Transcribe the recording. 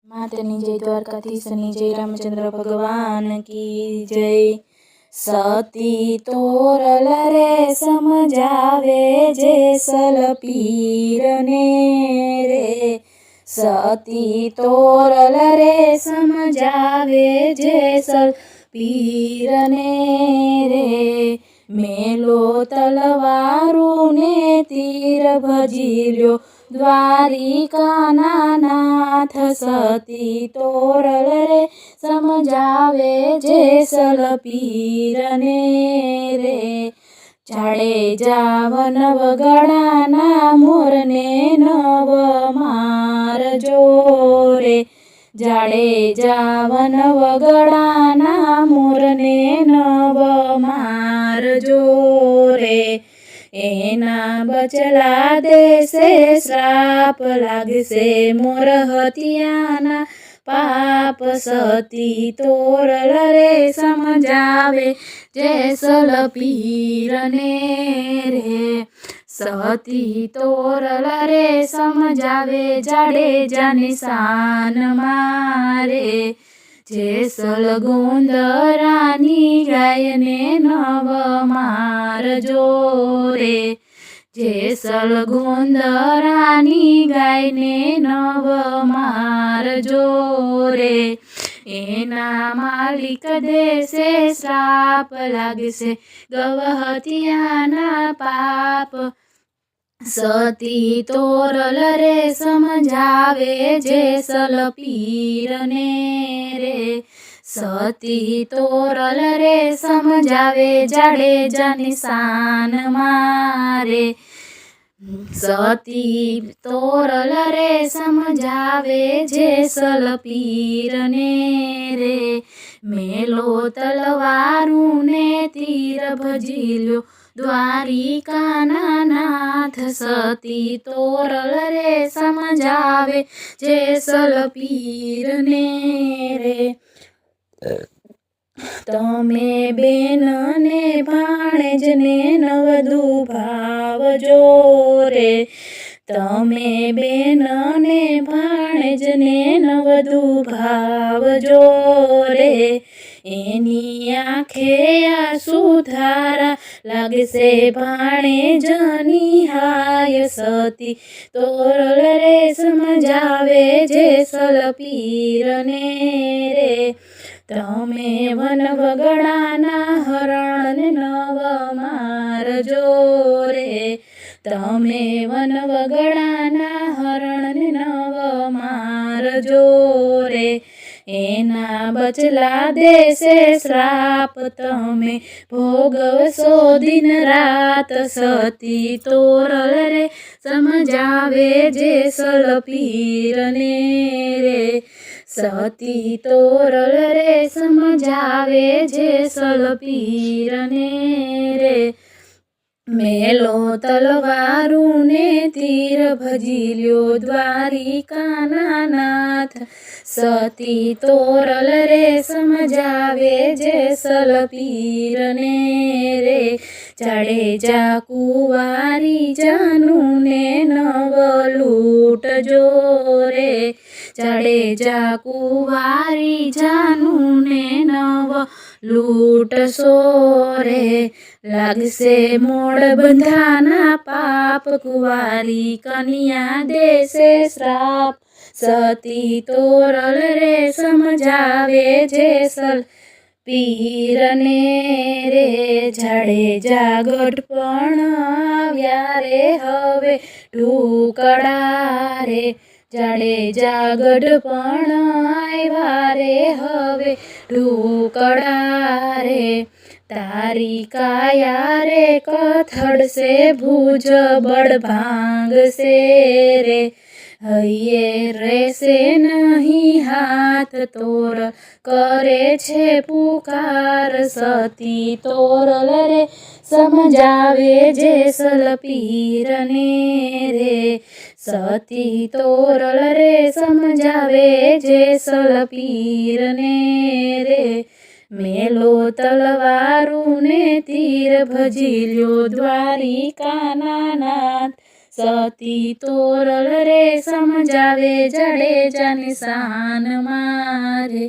માતની જય, દ્વારકાધીશની જય, રામચંદ્ર ભગવાન કી જય। સતી તોરલ રે સમજાવે જેસલ પીરને રે, સતી તોરલ રે સમજાવે જેસલ પીરને રે। મેલો તલવારું ને તીર ભજી લ્યો દ્વારિકાના નાથ, સતી તોરલ રે સમજાવે જેસલ પીરને રે। જાડેજા વન વગડાના મોરને નવ મારજો રે, જાડેજા વન વગડાના મોરને નવ મારજો રે। એના બચલા દેશે શ્રાપ લાગશે મોર હત્યાના પાપ, સતી તોરલ રે સમજાવે જેસલ પીરને રે। સતી તોરલ રે સમજાવે જાડેજાની શાન મારે, જેસલ ગોંદરાની ગાયને નવ મારજો રે, જેસલ ગોંદરાની ગાયને નવ મારજો રે। એના માલિક દેશે શ્રાપ લાગશે ગૌ હત્યાના પાપ, સતી તોરલ રે સમજાવે જેસલ પીરને રે। સતી તોરલ રે સમજાવે જાડેજાની શાન મારે, સતી તોરલ રે સમજાવે જેસલ પીરને રે। મેલો તલવારું ને તીર ભજી લ્યો દ્વારિકાના નાથ, સતી તોરલ રે સમજાવે જેસલ પીરને રે। તમે બેન ને ભાણેજને નવદુ ભાવજો રે, તમે બેન ને ભાણેજને નવદુ ભાવજો રે। એની આંખે આંસુ ધારા લાગશે ભાણેજની હાય, સતી તોરલ રે સમજાવે જેસલ પીરને રે। તમે વન વગડાના હરણને નવ મારજો રે, તમે વન વગડાના હરણને નવ મારજો રે। એના બચલા દેશે શ્રાપ તમે ભોગવશો દિન રાત, સતી તોરલ રે સમજાવે જેસલ પીરને રે। સતી તોરલ રે સમજાવે જેસલ પીરને રે। મેલો તલવારું ને તીર ભજી લ્યો દ્વારિકાના નાથ, સતી તોરલ રે સમજાવે જેસલ પીરને રે। જાડેજા કુંવારી જાનુને નવ લૂટજો રે, જાડેજા કુંવારી જાનુને નવ લૂટશો રે। લાગશે મોડ બંધાના પાપ, કુંવારી કન્યા દેશે શ્રાપ, સતી તોરલ રે સમજાવે જેસલ પીરને રે। જાડેજા ગઢપણ આવ્યા રે હવે ઢુકડા રે, જાડેજા ગઢપણ આવ્યા રે હવે ઢુકડા રે। તારી કાયા રે કથળશે ભુજ બળ ભાંગશે રે, હૈયે રહેશે નહીં હાથ તોર કરે છે પુકાર, સતી તોરલ રે સમજાવે જેસલ પીરને રે। સતી તોરલ રે સમજાવે જેસલ પીરને રે। મેલો તલવારું ને તીર ભજી લ્યો દ્વારિકાના નાથ, સતી તોરલ રે સમજાવે જાડેજાની શાન મારે.